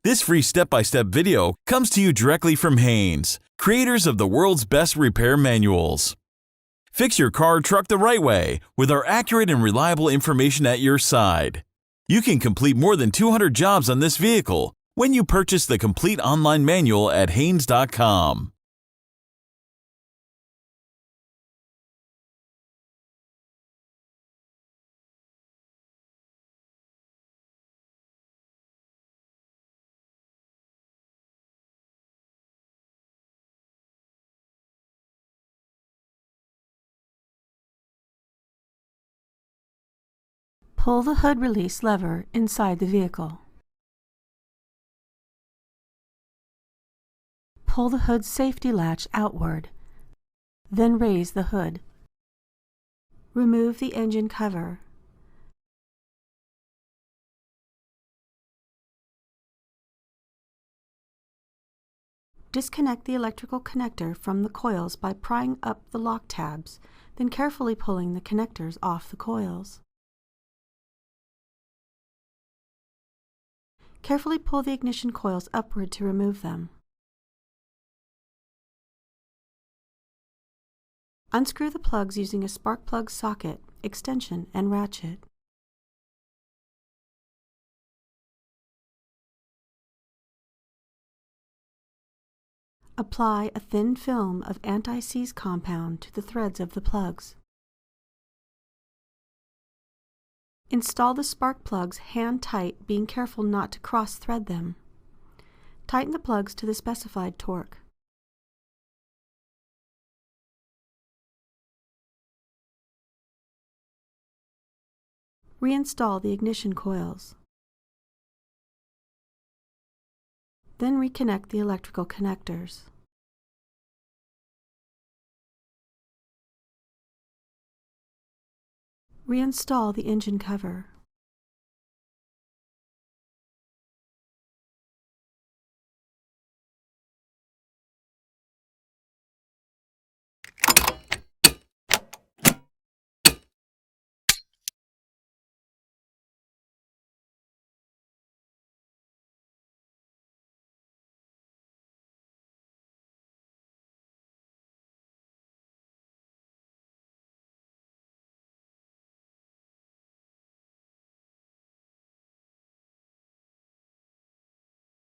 This free step-by-step video comes to you directly from Haynes, creators of the world's best repair manuals. Fix your car or truck the right way with our accurate and reliable information at your side. You can complete more than 200 jobs on this vehicle when you purchase the complete online manual at Haynes.com. Pull the hood release lever inside the vehicle. Pull the hood safety latch outward, then raise the hood. Remove the engine cover. Disconnect the electrical connector from the coils by prying up the lock tabs, then carefully pulling the connectors off the coils. Carefully pull the ignition coils upward to remove them. Unscrew the plugs using a spark plug socket, extension, and ratchet. Apply a thin film of anti-seize compound to the threads of the plugs. Install the spark plugs hand tight, being careful not to cross-thread them. Tighten the plugs to the specified torque. Reinstall the ignition coils. Then reconnect the electrical connectors. Reinstall the engine cover.